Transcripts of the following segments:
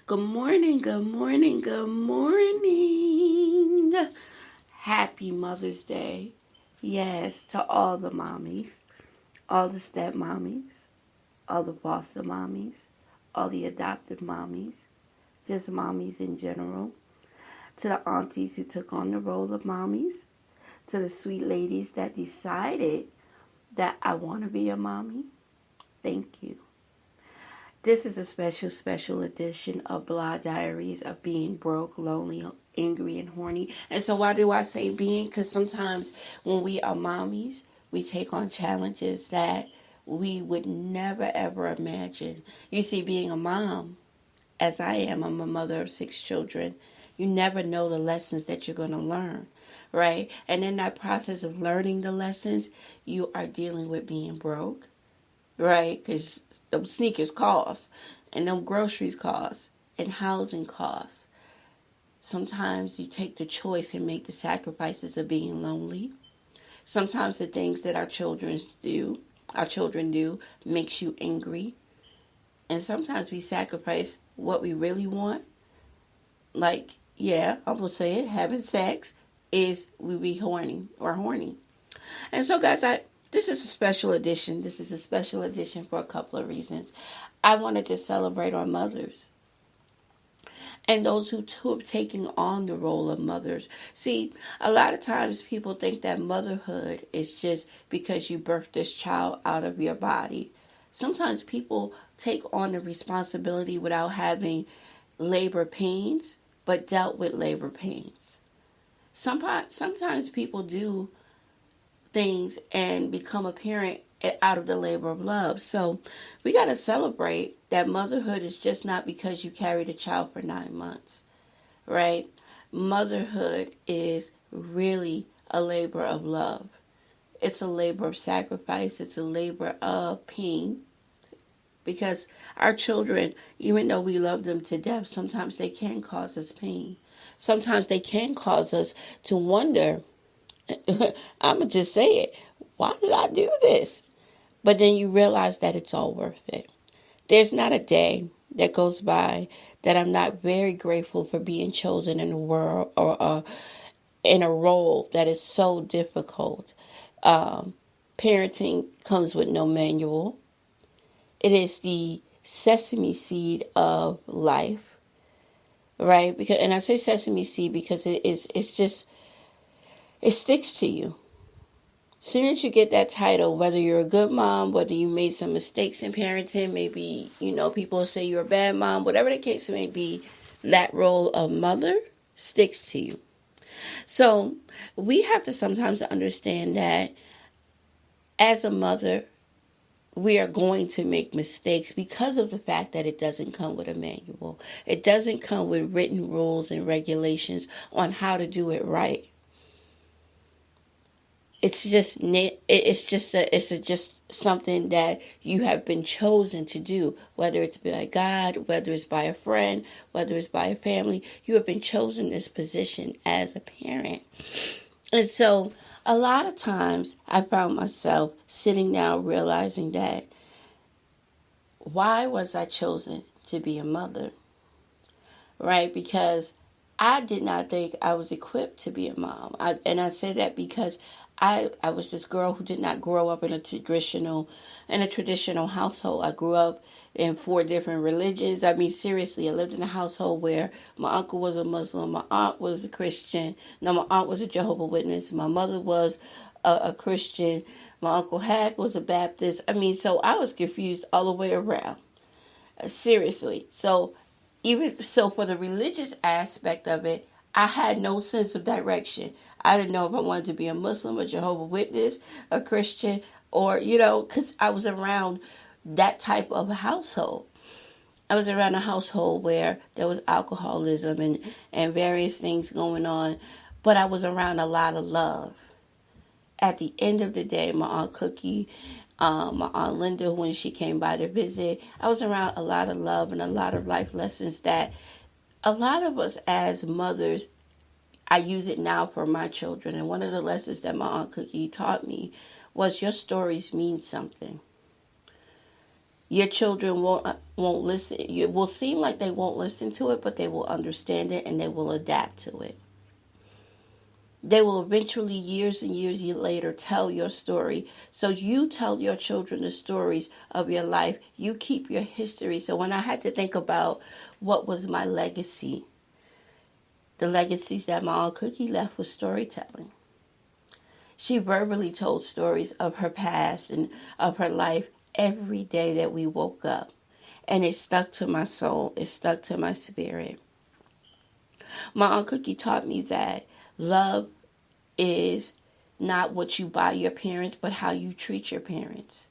Good morning, good morning, good morning. Happy Mother's Day. Yes, to all the mommies, all the step mommies, all the foster mommies, all the adoptive mommies, just mommies in general. To the aunties who took on the role of mommies, to the sweet ladies that decided that I want to be a mommy. Thank you. This is a special edition of Blah Diaries of Being Broke, Lonely, Angry, and Horny. And so, why do I say being? Because sometimes when we are mommies, we take on challenges that we would never ever imagine. You see, being a mom, as I am, I'm a mother of 6 children. You never know the lessons that you're going to learn, right? And in that process of learning the lessons, you are dealing with being broke, right? Because them sneakers cost, and them groceries cost, and housing costs. Sometimes you take the choice and make the sacrifices of being lonely. Sometimes the things that our children do, makes you angry. And sometimes we sacrifice what we really want. Like, yeah, I'm gonna say it, having sex is we be horny. And so, guys, this is a special edition. This is a special edition for a couple of reasons. I wanted to celebrate our mothers and those who have taken on the role of mothers. See, a lot of times people think that motherhood is just because you birthed this child out of your body. Sometimes people take on the responsibility without having labor pains, but dealt with labor pains. Sometimes people do things and become a parent out of the labor of love. So we got to celebrate that motherhood is just not because you carried a child for 9 months, right? Motherhood is really a labor of love. It's a labor of sacrifice. It's a labor of pain. Because our children, even though we love them to death, sometimes they can cause us pain. Sometimes they can cause us to wonder, I'm going to just say it, why did I do this? But then you realize that it's all worth it. There's not a day that goes by that I'm not very grateful for being chosen in a world or in a role that is so difficult. Parenting comes with no manual. It is the sesame seed of life, right? And I say sesame seed because it sticks to you. As soon as you get that title, whether you're a good mom, whether you made some mistakes in parenting, maybe, people say you're a bad mom, whatever the case may be, that role of mother sticks to you. So we have to sometimes understand that as a mother, we are going to make mistakes because of the fact that it doesn't come with a manual. It doesn't come with written rules and regulations on how to do it right. It's just something that you have been chosen to do, whether it's by God, whether it's by a friend, whether it's by a family. You have been chosen this position as a parent. And so a lot of times I found myself sitting down realizing that why was I chosen to be a mother? Right? Because I did not think I was equipped to be a mom. I say that because I was this girl who did not grow up in a traditional household. I grew up in 4 different religions. I mean, seriously, I lived in a household where my uncle was a Muslim, my aunt was a Christian. No, my aunt was a Jehovah's Witness. My mother was a Christian. My Uncle Hack was a Baptist. I mean, so I was confused all the way around. Seriously. So even so, for the religious aspect of it, I had no sense of direction. I didn't know if I wanted to be a Muslim, a Jehovah's Witness, a Christian, or, because I was around that type of a household. I was around a household where there was alcoholism and various things going on, but I was around a lot of love. At the end of the day, my Aunt Cookie, my Aunt Linda, when she came by to visit, I was around a lot of love and a lot of life lessons that a lot of us as mothers, I use it now for my children. And one of the lessons that my Aunt Cookie taught me was your stories mean something. Your children won't listen. It will seem like they won't listen to it, but they will understand it and they will adapt to it. They will eventually, years and years later, tell your story. So you tell your children the stories of your life. You keep your history. So when I had to think about what was my legacy, the legacies that my Aunt Cookie left was storytelling. She verbally told stories of her past and of her life every day that we woke up. And it stuck to my soul. It stuck to my spirit. My Aunt Cookie taught me that love is not what you buy your parents, but how you treat your parents.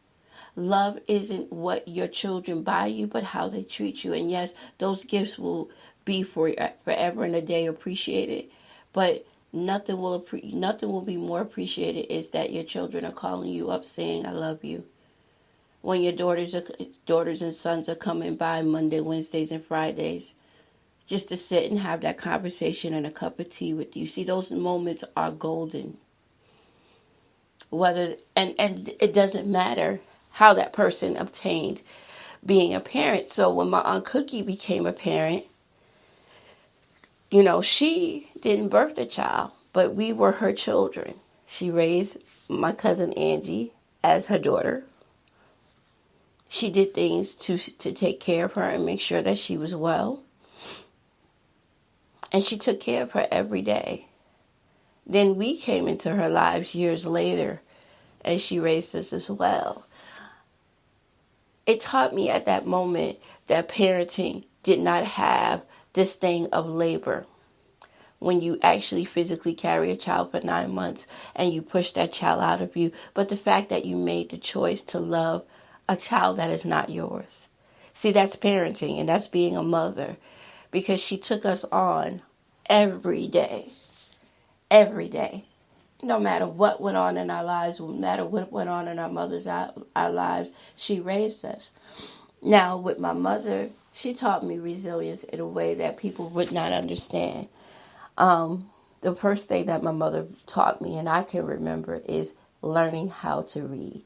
Love isn't what your children buy you, but how they treat you. And yes, those gifts will be for forever and a day appreciated, but nothing will be more appreciated is that your children are calling you up saying, "I love you." When your daughters and sons are coming by Monday, Wednesdays, and Fridays, just to sit and have that conversation and a cup of tea with you. See, those moments are golden. And it doesn't matter how that person obtained being a parent. So when my Aunt Cookie became a parent, she didn't birth the child, but we were her children. She raised my cousin Angie as her daughter. She did things to take care of her and make sure that she was well. And she took care of her every day. Then we came into her lives years later, and she raised us as well. It taught me at that moment that parenting did not have this thing of labor. When you actually physically carry a child for 9 months and you push that child out of you, but the fact that you made the choice to love a child that is not yours. See, that's parenting, and that's being a mother, because she took us on every day. Every day. No matter what went on in our lives, no matter what went on in our mother's our lives, she raised us. Now, with my mother, she taught me resilience in a way that people would not understand. The first thing that my mother taught me, and I can remember, is learning how to read.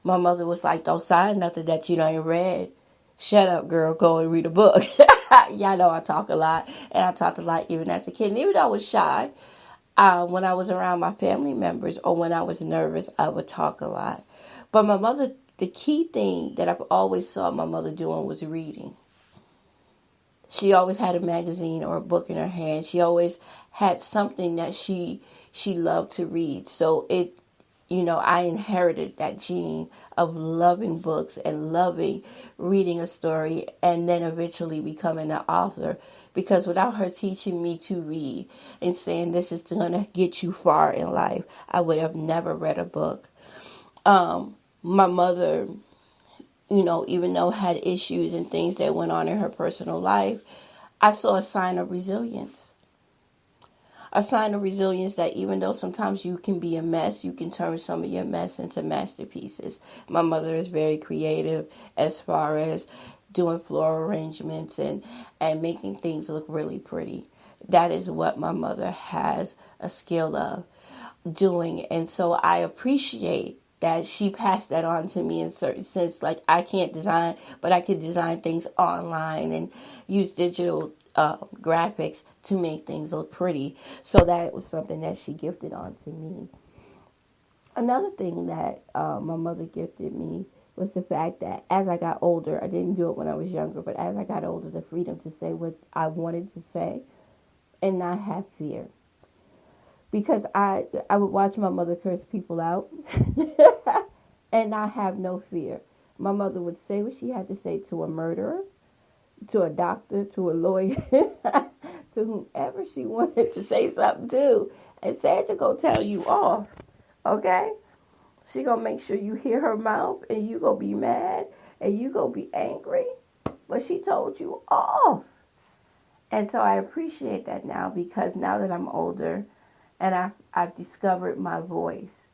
My mother was like, "Don't sign nothing that you ain't read. Shut up, girl. Go and read a book." Y'all know I talk a lot, and I talked a lot even as a kid. And even though I was shy, when I was around my family members or when I was nervous, I would talk a lot. But my mother, the key thing that I've always saw my mother doing was reading. She always had a magazine or a book in her hand. She always had something that she loved to read. So I inherited that gene of loving books and loving reading a story and then eventually becoming an author. Because without her teaching me to read and saying this is going to get you far in life, I would have never read a book. My mother, even though had issues and things that went on in her personal life, I saw a sign of resilience. A sign of resilience that even though sometimes you can be a mess, you can turn some of your mess into masterpieces. My mother is very creative as far as doing floral arrangements and making things look really pretty. That is what my mother has a skill of doing. And so I appreciate that she passed that on to me in certain sense. Like, I can't design, but I can design things online and use digital graphics to make things look pretty. So that was something that she gifted on to me. Another thing that my mother gifted me was the fact that as I got older, I didn't do it when I was younger, but as I got older, the freedom to say what I wanted to say and not have fear. Because I would watch my mother curse people out and I have no fear. My mother would say what she had to say to a murderer, to a doctor, to a lawyer, to whomever she wanted to say something to, and Sandra gonna tell you off, okay? She gonna make sure you hear her mouth, and you gonna be mad, and you gonna be angry, but she told you off. And so I appreciate that now, because now that I'm older, and I've discovered my voice,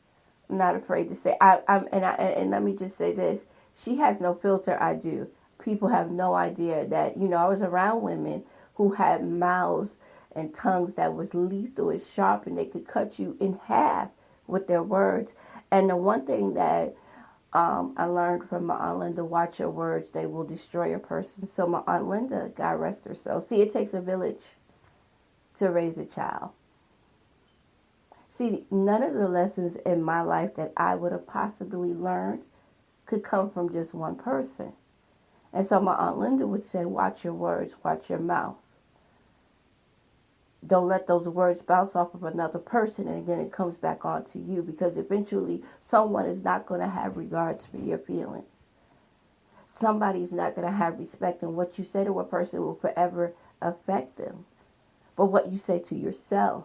I'm not afraid to say. And let me just say this: she has no filter. I do. People have no idea that I was around women who had mouths and tongues that was lethal and sharp, and they could cut you in half with their words. And the one thing that I learned from my Aunt Linda, watch your words, they will destroy a person. So my Aunt Linda, God rest her soul. See, it takes a village to raise a child. See, none of the lessons in my life that I would have possibly learned could come from just one person. And so my Aunt Linda would say, watch your words, watch your mouth. Don't let those words bounce off of another person and again it comes back onto you, because eventually someone is not going to have regards for your feelings. Somebody's not going to have respect, and what you say to a person will forever affect them. But what you say to yourself,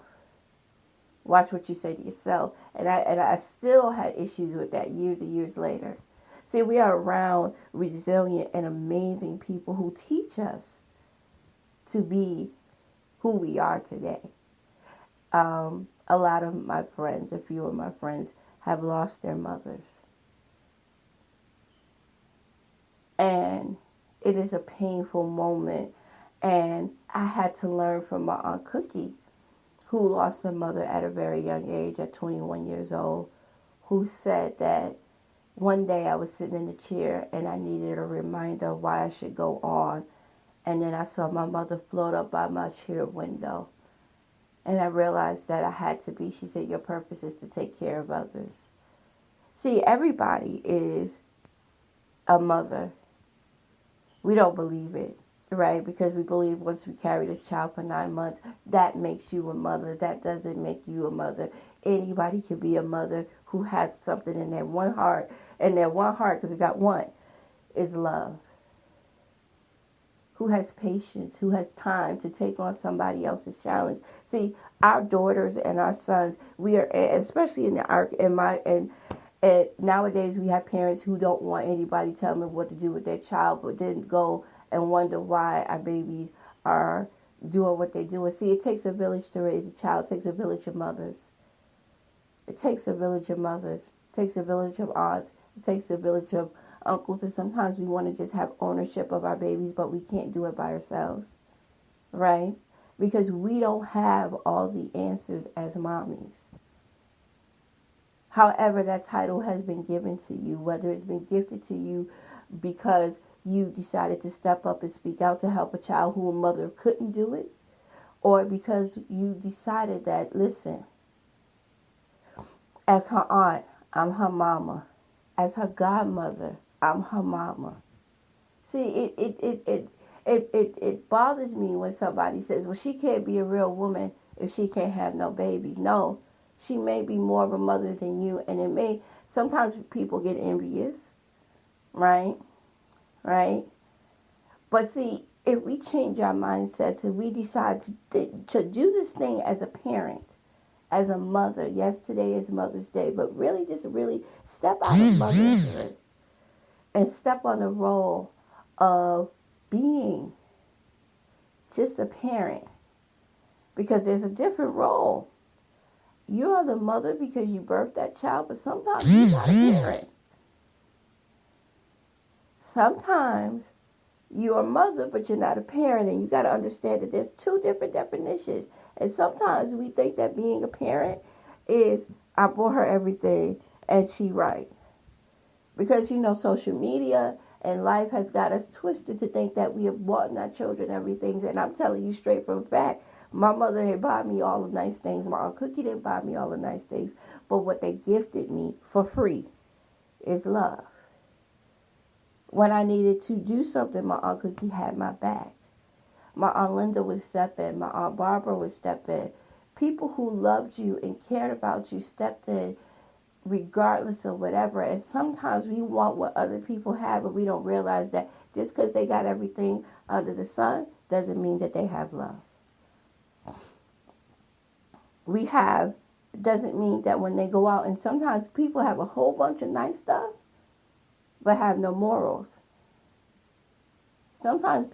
watch what you say to yourself. And I still had issues with that years and years later. See, we are around resilient and amazing people who teach us to be who we are today. A lot of my friends, a few of my friends, have lost their mothers. And it is a painful moment. And I had to learn from my Aunt Cookie, who lost her mother at a very young age, at 21 years old, who said that one day I was sitting in the chair and I needed a reminder of why I should go on. And then I saw my mother float up by my chair window. And I realized that I had to be, she said, your purpose is to take care of others. See, everybody is a mother. We don't believe it, right? Because we believe once we carry this child for 9 months, that makes you a mother. That doesn't make you a mother. Anybody can be a mother who has something in their one heart. And their one heart, because it got one, is love. Who has patience, who has time to take on somebody else's challenge. See, our daughters and our sons, we are, especially and nowadays we have parents who don't want anybody telling them what to do with their child, but then go and wonder why our babies are doing what they do. And see, it takes a village to raise a child. It takes a village of mothers. It takes a village of mothers. It takes a village of aunts. It takes a village of uncles, and sometimes we want to just have ownership of our babies, but we can't do it by ourselves, right? Because we don't have all the answers as mommies. However, that title has been given to you, whether it's been gifted to you because you decided to step up and speak out to help a child who a mother couldn't do it, or because you decided that, listen, as her aunt, I'm her mama. As her godmother, I'm her mama. See, it bothers me when somebody says, well, she can't be a real woman if she can't have no babies. No, she may be more of a mother than you, and it may, sometimes people get envious, right? Right? But see, if we change our mindsets, if we decide to do this thing as a parent, as a mother, yes, today is Mother's Day, but really just really step out of motherhood and step on the role of being just a parent, because there's a different role. You are the mother because you birthed that child, but sometimes you're not a parent. Sometimes you're a mother, but you're not a parent, and you got to understand that there's two different definitions. And sometimes we think that being a parent is, I bought her everything and she right. Because, social media and life has got us twisted to think that we have bought our children everything. And I'm telling you straight from fact, my mother didn't buy me all the nice things. My Aunt Cookie didn't buy me all the nice things. But what they gifted me for free is love. When I needed to do something, my Aunt Cookie had my back. My Aunt Linda would step in. My Aunt Barbara would step in. People who loved you and cared about you stepped in regardless of whatever. And sometimes we want what other people have, but we don't realize that just because they got everything under the sun doesn't mean that they have love. Doesn't mean that when they go out, and sometimes people have a whole bunch of nice stuff, but have no morals. Sometimes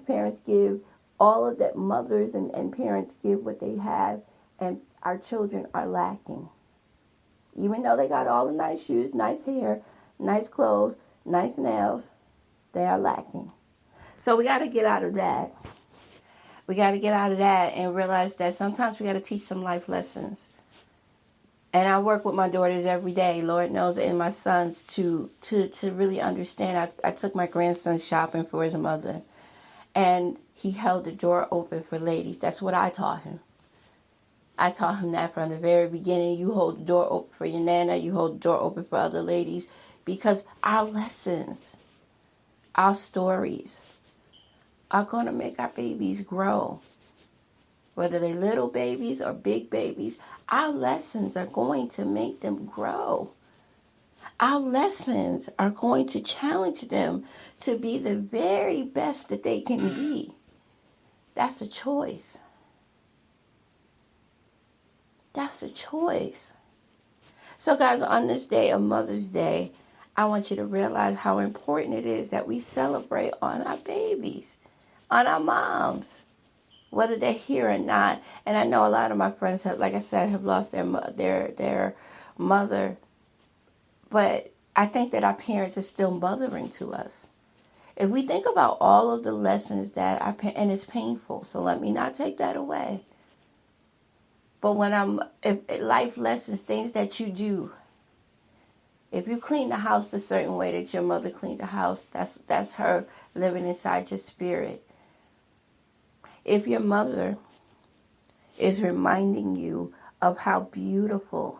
parents give all of that, mothers and parents give what they have, and our children are lacking. Even though they got all the nice shoes, nice hair, nice clothes, nice nails, they are lacking. So we got to get out of that. We got to get out of that and realize that sometimes we got to teach some life lessons. And I work with my daughters every day, Lord knows, and my sons to really understand. I took my grandson shopping for his mother, and he held the door open for ladies. That's what I taught him. I taught him that from the very beginning. You hold the door open for your nana, you hold the door open for other ladies, because our lessons, our stories are going to make our babies grow. Whether they're little babies or big babies, our lessons are going to make them grow. Our lessons are going to challenge them to be the very best that they can be. That's a choice. That's a choice. So, guys, on this day of Mother's Day, I want you to realize how important it is that we celebrate on our babies, on our moms, whether they're here or not. And I know a lot of my friends have, like I said, have lost their mother, but I think that our parents are still mothering to us. If we think about all of the lessons that and it's painful, so let me not take that away. But if life lessons, things that you do, if you clean the house a certain way that your mother cleaned the house, that's her living inside your spirit. If your mother is reminding you of how beautiful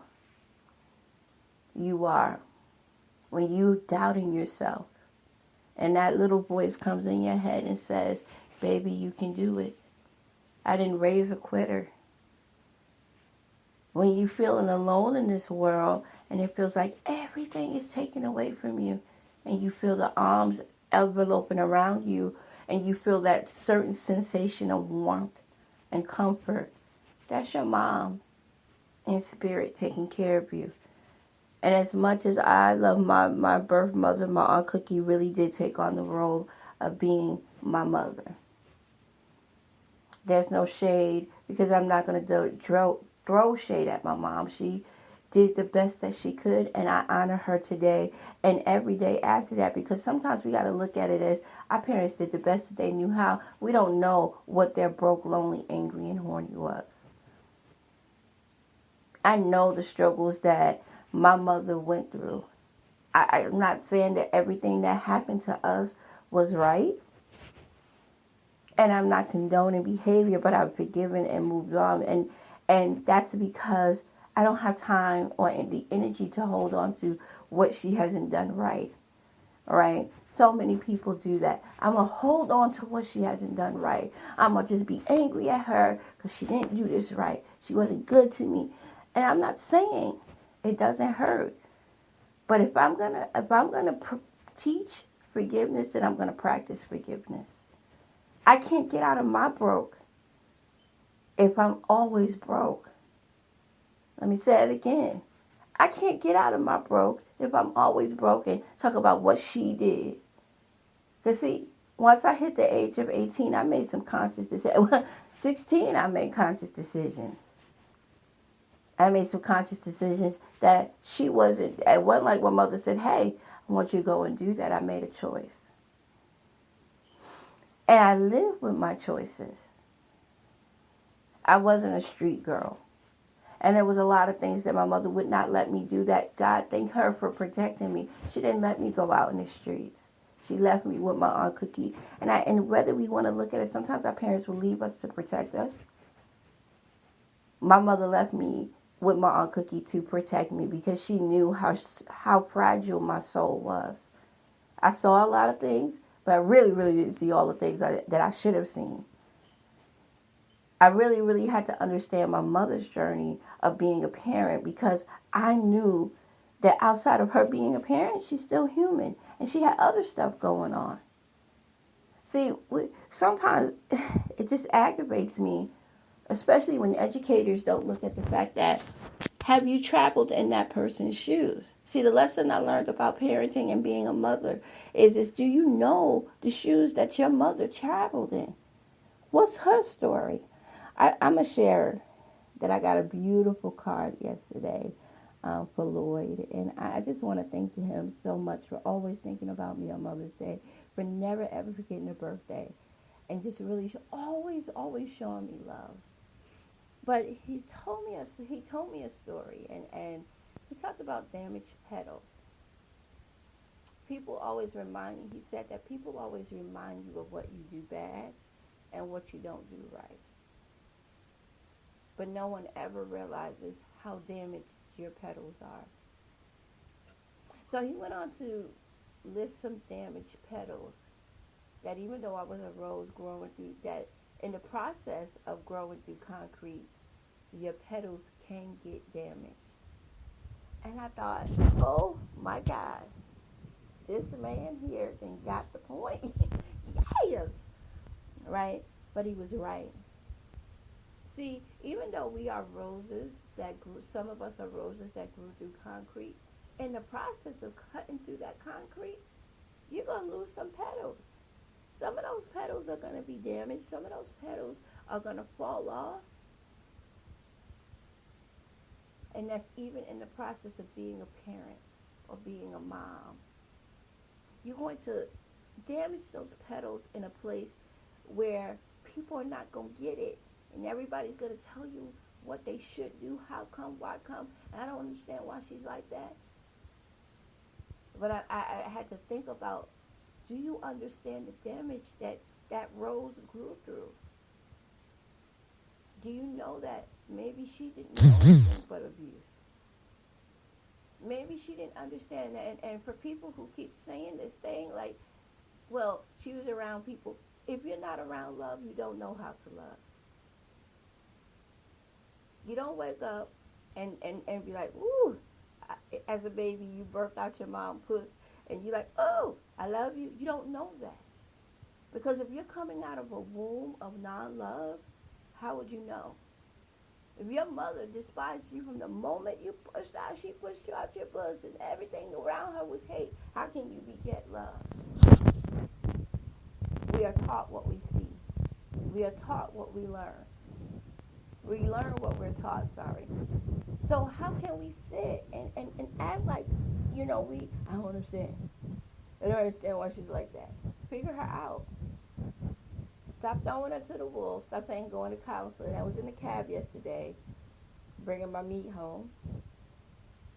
you are when you doubting yourself, and that little voice comes in your head and says, baby, you can do it. I didn't raise a quitter. When you're feeling alone in this world and it feels like everything is taken away from you, and you feel the arms enveloping around you, and you feel that certain sensation of warmth and comfort, that's your mom in spirit taking care of you. And as much as I love my birth mother, my Aunt Cookie really did take on the role of being my mother. There's no shade, because I'm not going to throw shade at my mom. She did the best that she could, and I honor her today and every day after that, because sometimes we got to look at it as our parents did the best that they knew how. We don't know what their broke, lonely, angry, and horny was. I know the struggles that my mother went through. I'm not saying that everything that happened to us was right, and I'm not condoning behavior, but I've forgiven and moved on, and that's because I don't have time or the energy to hold on to what she hasn't done right. All right? So many people do that. I'm going to hold on to what she hasn't done right. I'm going to just be angry at her because she didn't do this right. She wasn't good to me. And I'm not saying it doesn't hurt. But if I'm going to teach forgiveness, then I'm going to practice forgiveness. I can't get out of my broke if I'm always broke. Let me say it again. I can't get out of my broke if I'm always broken. Talk about what she did. Because see, once I hit the age of 18, I made some conscious decisions. 16, I made conscious decisions. I made some conscious decisions that she wasn't. It wasn't like my mother said, hey, I want you to go and do that. I made a choice. And I lived with my choices. I wasn't a street girl. And there was a lot of things that my mother would not let me do that. God, thank her for protecting me. She didn't let me go out in the streets. She left me with my Aunt Cookie. And whether we want to look at it, sometimes our parents will leave us to protect us. My mother left me with my Aunt Cookie to protect me because she knew how fragile my soul was. I saw a lot of things, but I really, really didn't see all the things that I should have seen. I really, really had to understand my mother's journey of being a parent, because I knew that outside of her being a parent, she's still human, and she had other stuff going on. See, sometimes it just aggravates me, especially when educators don't look at the fact that, have you traveled in that person's shoes? See, the lesson I learned about parenting and being a mother is do you know the shoes that your mother traveled in? What's her story? I'm going to share that I got a beautiful card yesterday for Lloyd. And I just want to thank him so much for always thinking about me on Mother's Day, for never, ever forgetting her birthday, and just really always showing me love. But he told me a story, and he talked about damaged petals. People always remind me. He said that people always remind you of what you do bad and what you don't do right. But no one ever realizes how damaged your petals are. So he went on to list some damaged petals that even though I was a rose growing through that in the process of growing through concrete, your petals can get damaged. And I thought, oh my God, this man here then got the point. Yes, right? But he was right. See, even though we are roses that grew, some of us are roses that grew through concrete, in the process of cutting through that concrete, you're going to lose some petals. Some of those petals are going to be damaged. Some of those petals are going to fall off. And that's even in the process of being a parent or being a mom. You're going to damage those petals in a place where people are not going to get it. And everybody's going to tell you what they should do, how come, why come. And I don't understand why she's like that. But I had to think about, do you understand the damage that rose grew through? Do you know that maybe she didn't know anything but abuse? Maybe she didn't understand that. And for people who keep saying this thing, like, well, she was around people. If you're not around love, you don't know how to love. You don't wake up and be like, ooh, as a baby, you birthed out your mom puss, and you're like, oh, I love you. You don't know that. Because if you're coming out of a womb of non-love, how would you know? If your mother despised you from the moment you pushed out, she pushed you out your puss, and everything around her was hate, how can you beget love? We are taught what we see. We are taught what we learn. We learn what we're taught, So how can we sit and act like, I don't understand. I don't understand why she's like that. Figure her out. Stop throwing her to the wolves. Stop saying going to counseling. I was in the cab yesterday, bringing my meat home,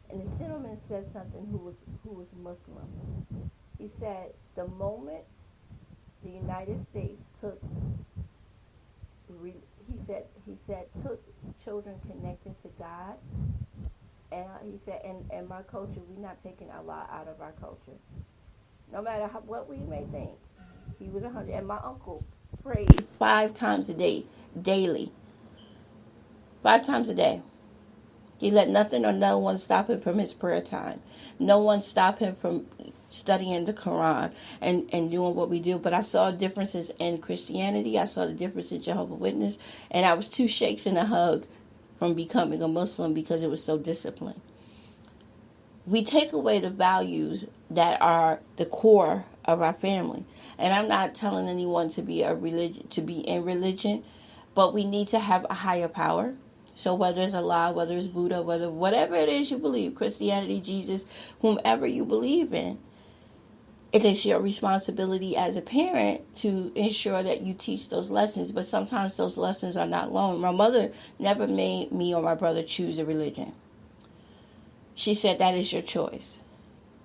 and this gentleman said something who was Muslim. He said the moment the United States took children connecting to God, and he said, and my culture, we're not taking Allah out of our culture. No matter what we may think. He was 100, and my uncle prayed 5 times a day, daily. 5 times a day. He let nothing or no one stop him from his prayer time. No one stopped him from studying the Quran and doing what we do. But I saw differences in Christianity. I saw the difference in Jehovah's Witness. And I was 2 shakes and a hug from becoming a Muslim because it was so disciplined. We take away the values that are the core of our family. And I'm not telling anyone to be in religion, but we need to have a higher power. So whether it's Allah, whether it's Buddha, whatever it is you believe, Christianity, Jesus, whomever you believe in, it is your responsibility as a parent to ensure that you teach those lessons. But sometimes those lessons are not learned. My mother never made me or my brother choose a religion. She said, that is your choice.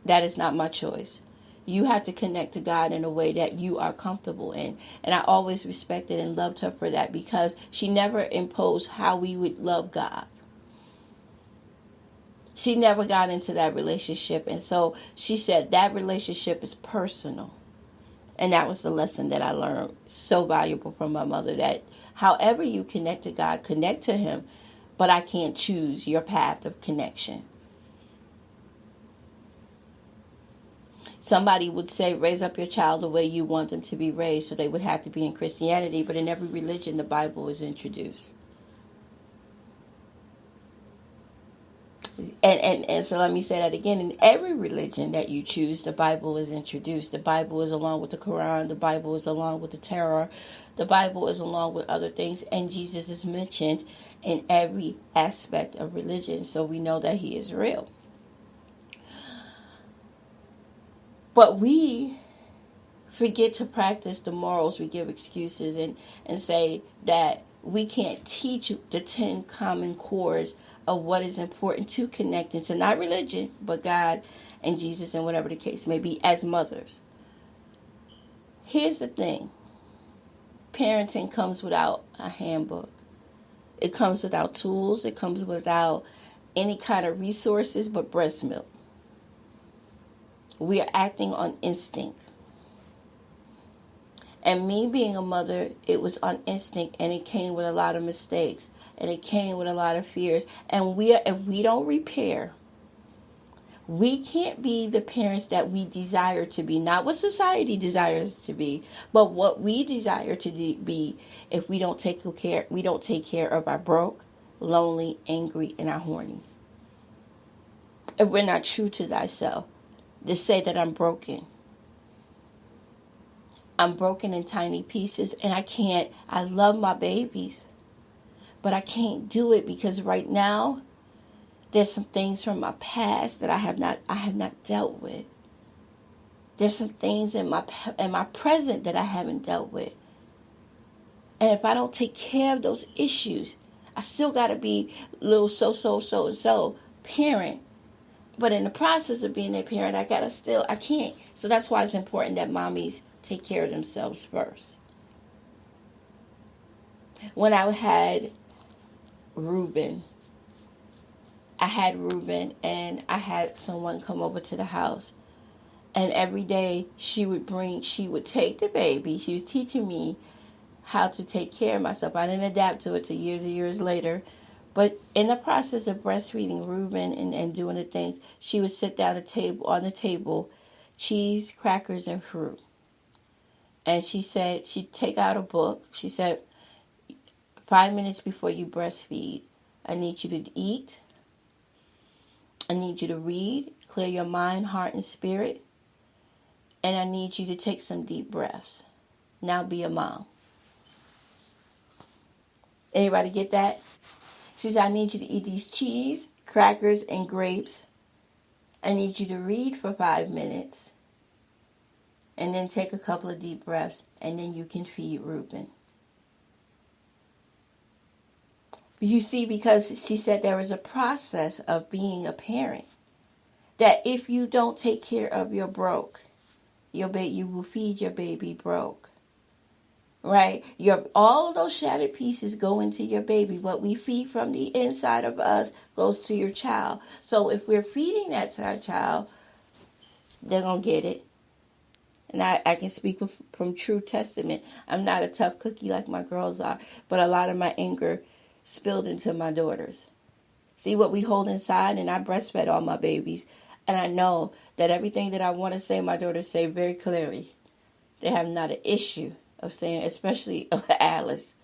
That is not my choice. You have to connect to God in a way that you are comfortable in. And I always respected and loved her for that because she never imposed how we would love God. She never got into that relationship. And so she said that relationship is personal. And that was the lesson that I learned, so valuable from my mother, that however you connect to God, connect to Him, but I can't choose your path of connection. Somebody would say, raise up your child the way you want them to be raised, so they would have to be in Christianity, but in every religion, the Bible is introduced. And so let me say that again. In every religion that you choose, the Bible is introduced. The Bible is along with the Quran. The Bible is along with the Torah. The Bible is along with other things. And Jesus is mentioned in every aspect of religion. So we know that He is real. But we forget to practice the morals. We give excuses and say that we can't teach the 10 common cores of what is important to connecting to not religion, but God and Jesus and whatever the case may be as mothers. Here's the thing. Parenting comes without a handbook. It comes without tools. It comes without any kind of resources but breast milk. We are acting on instinct. And me being a mother, it was on instinct, and it came with a lot of mistakes, and it came with a lot of fears. And if we don't repair, we can't be the parents that we desire to be, not what society desires to be, but what we desire to be. If we don't take care of our broke, lonely, angry, and our horny. If we're not true to thyself, to say that I'm broken. I'm broken in tiny pieces, and I love my babies, but I can't do it because right now there's some things from my past that I have not dealt with. There's some things in my present that I haven't dealt with. And if I don't take care of those issues, I still got to be little so parent. But in the process of being a parent, I can't. So that's why it's important that mommies take care of themselves first. When I had Reuben and I had someone come over to the house. And every day she would take the baby. She was teaching me how to take care of myself. I didn't adapt to it till years and years later. But in the process of breastfeeding Reuben and doing the things, she would sit down on the table, cheese, crackers, and fruit. And she said, she'd take out a book. She said, 5 minutes before you breastfeed, I need you to eat. I need you to read, clear your mind, heart, and spirit. And I need you to take some deep breaths. Now be a mom. Anybody get that? She said, I need you to eat these cheese, crackers, and grapes. I need you to read for 5 minutes. And then take a couple of deep breaths. And then you can feed Reuben. You see, because she said there is a process of being a parent. That if you don't take care of your broke, you will feed your baby broke. Right? All those shattered pieces go into your baby. What we feed from the inside of us goes to your child. So if we're feeding that to our child, they're going to get it. And I can speak from true testament. I'm not a tough cookie like my girls are, but a lot of my anger spilled into my daughters. See what we hold inside, and I breastfed all my babies. And I know that everything that I want to say, my daughters say very clearly. They have not an issue of saying, especially of Alice.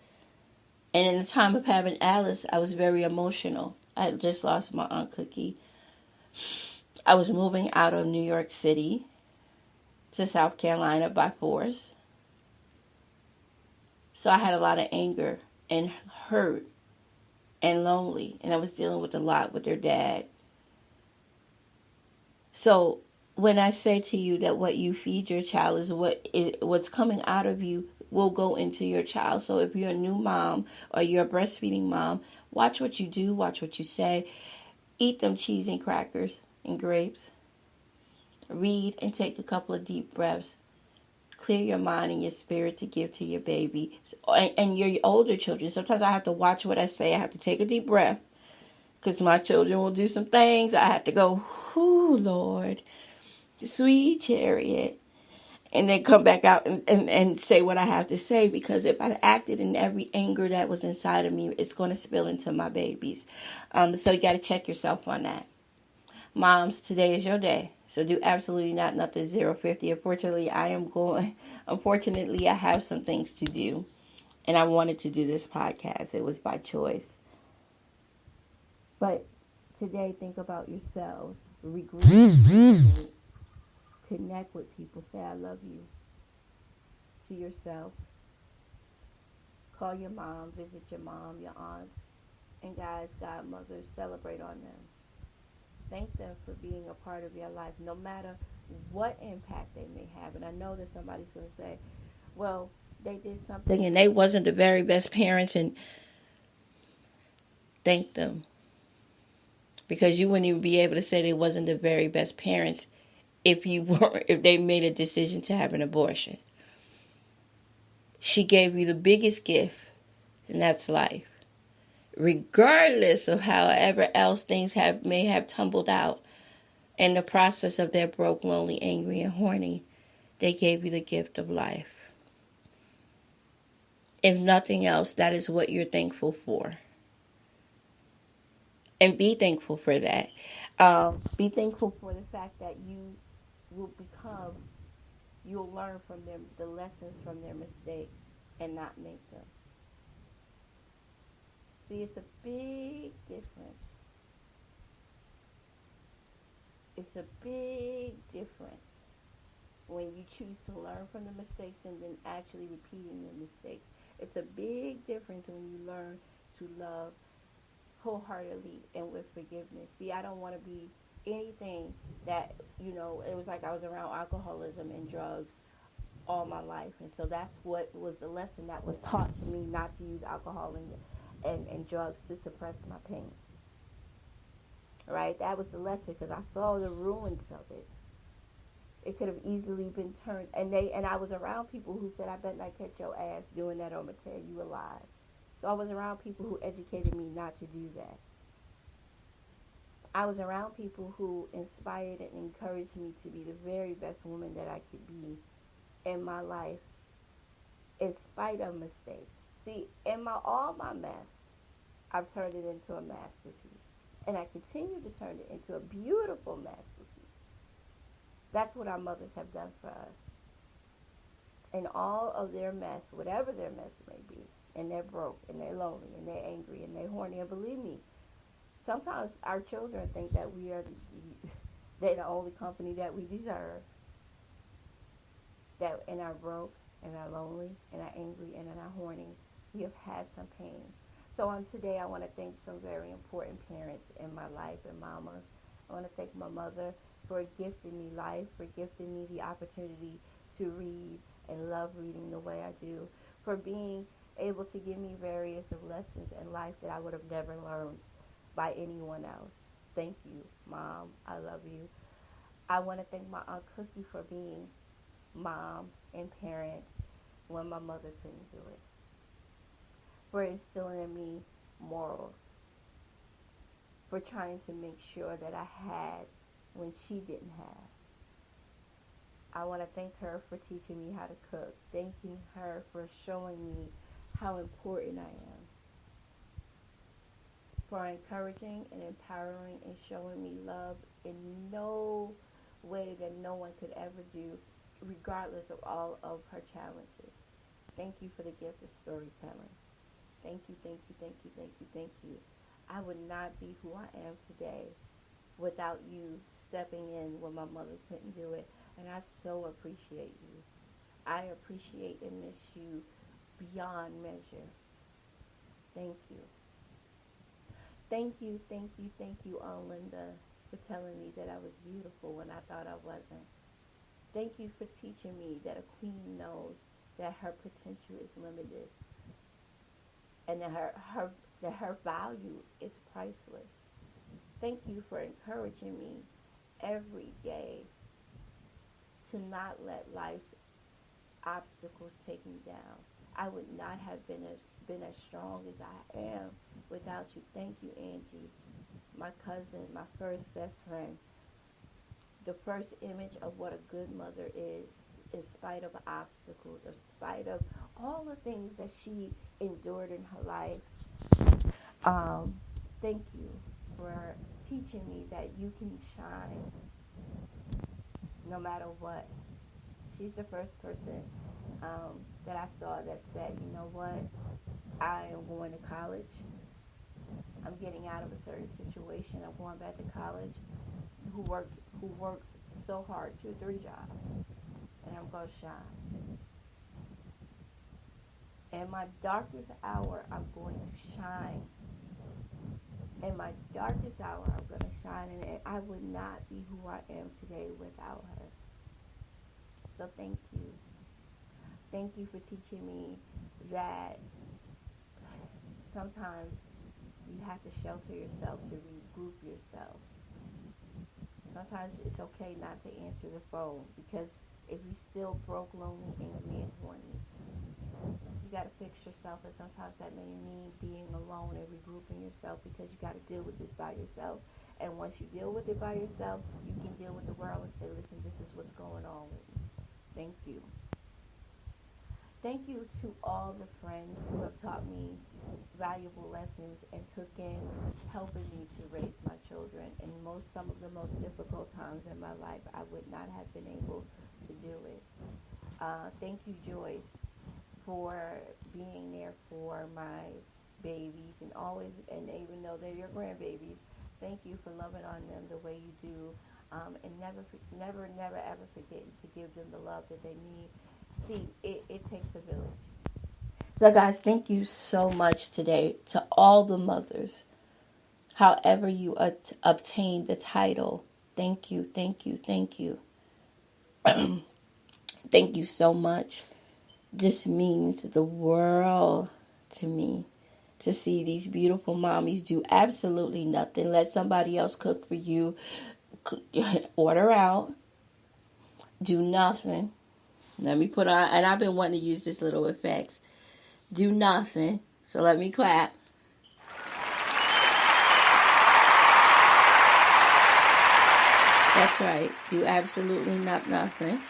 And in the time of having Alice, I was very emotional. I had just lost my Aunt Cookie. I was moving out of New York City to South Carolina by force. So I had a lot of anger and hurt and lonely. And I was dealing with a lot with their dad. So when I say to you that what you feed your child is what's coming out of you will go into your child. So if you're a new mom or you're a breastfeeding mom, watch what you do, watch what you say. Eat them cheese and crackers and grapes. Read and take a couple of deep breaths. Clear your mind and your spirit to give to your baby. And your older children. Sometimes I have to watch what I say. I have to take a deep breath. Because my children will do some things. I have to go, "Ooh, Lord, sweet chariot." And then come back out and say what I have to say. Because if I acted in every anger that was inside of me, it's going to spill into my babies. So you got to check yourself on that. Moms, today is your day. So do absolutely nothing 050. Unfortunately, I have some things to do. And I wanted to do this podcast. It was by choice. But today, think about yourselves. Regroup. Connect with people. Say, I love you. To yourself. Call your mom. Visit your mom, your aunts. And guys, godmothers, celebrate on them. Thank them for being a part of your life, no matter what impact they may have. And I know that somebody's going to say, well, they did something and they wasn't the very best parents, and thank them, because you wouldn't even be able to say they wasn't the very best parents if they made a decision to have an abortion. She gave you the biggest gift, and that's life. Regardless of however else things may have tumbled out in the process of their broke, lonely, angry, and horny, they gave you the gift of life. If nothing else, that is what you're thankful for. And be thankful for that. Be thankful for the fact that you'll learn from them the lessons from their mistakes and not make them. See, it's a big difference. It's a big difference when you choose to learn from the mistakes and then actually repeating the mistakes. It's a big difference when you learn to love wholeheartedly and with forgiveness. See, I don't want to be anything that, it was like I was around alcoholism and drugs all my life. And so that's what was the lesson that was taught to me, not to use alcohol and drugs to suppress my pain. Right? That was the lesson, because I saw the ruins of it. It could have easily been turned. And I was around people who said, I bet not catch your ass doing that, or I'm going to tear you alive. So I was around people who educated me not to do that. I was around people who inspired and encouraged me to be the very best woman that I could be in my life, in spite of mistakes. See, in all my mess, I've turned it into a masterpiece. And I continue to turn it into a beautiful masterpiece. That's what our mothers have done for us. In all of their mess, whatever their mess may be, and they're broke, and they're lonely, and they're angry, and they're horny. And believe me, sometimes our children think that they're the only company that we deserve. That in our broke, and our lonely, and our angry, and in our horny, we have had some pain. So on today, I want to thank some very important parents in my life and mamas. I want to thank my mother for gifting me life, for gifting me the opportunity to read and love reading the way I do, for being able to give me various lessons in life that I would have never learned by anyone else. Thank you, Mom. I love you. I want to thank my Aunt Cookie for being mom and parent when my mother couldn't do it, for instilling in me morals, for trying to make sure that I had when she didn't have. I want to thank her for teaching me how to cook, thanking her for showing me how important I am, for encouraging and empowering and showing me love in no way that no one could ever do, regardless of all of her challenges. Thank you for the gift of storytelling. Thank you, thank you, thank you, thank you, thank you. I would not be who I am today without you stepping in when my mother couldn't do it. And I so appreciate you. I appreciate and miss you beyond measure. Thank you. Thank you, thank you, thank you, Aunt Linda, for telling me that I was beautiful when I thought I wasn't. Thank you for teaching me that a queen knows that her potential is limitless, and that her value is priceless. Thank you for encouraging me every day to not let life's obstacles take me down. I would not have been as strong as I am without you. Thank you, Angie, my cousin, my first best friend. The first image of what a good mother is, in spite of obstacles, in spite of all the things that she endured in her life. Thank you for teaching me that you can shine no matter what. She's the first person that I saw that said, you know what, I am going to college. I'm getting out of a certain situation. I'm going back to college. Who works so hard, 2, 3 jobs, and I'm going to shine. In my darkest hour, I'm going to shine. In my darkest hour, I'm going to shine, and I would not be who I am today without her. So thank you. Thank you for teaching me that sometimes you have to shelter yourself to regroup yourself. Sometimes it's okay not to answer the phone, because if you're still broke, lonely, angry, and horny, you got to fix yourself. And sometimes that may mean being alone and regrouping yourself, because you got to deal with this by yourself. And once you deal with it by yourself, you can deal with the world and say, listen, this is what's going on with me. Thank you. Thank you to all the friends who have taught me valuable lessons and took in helping me to raise my children. In some of the most difficult times in my life, I would not have been able to do it. Thank you, Joyce, for being there for my babies, and always, and even though they're your grandbabies, thank you for loving on them the way you do, and never ever forget to give them the love that they need. See, it takes a village. So, guys, thank you so much today to all the mothers. However you obtained the title, thank you, thank you, thank you. Thank you so much. This means the world to me, to see these beautiful mommies do absolutely nothing. Let somebody else cook for you. Order out. Do nothing. Let me put on, and I've been wanting to use this little effects. Do nothing. So let me clap. That's right. Do absolutely nothing.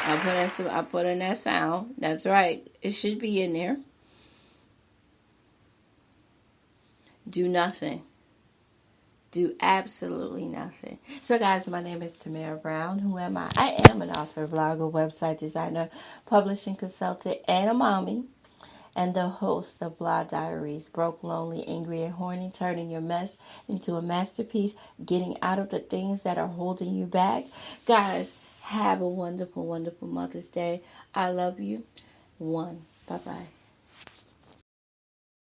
I put in that sound. That's right. It should be in there. Do nothing. Do absolutely nothing. So, guys, my name is Tamara Brown. Who am I? I am an author, blogger, website designer, publishing consultant, and a mommy, and the host of Blah Diaries. Broke, lonely, angry, and horny, turning your mess into a masterpiece, getting out of the things that are holding you back. Guys, have a wonderful, wonderful Mother's Day. I love you. Bye-bye.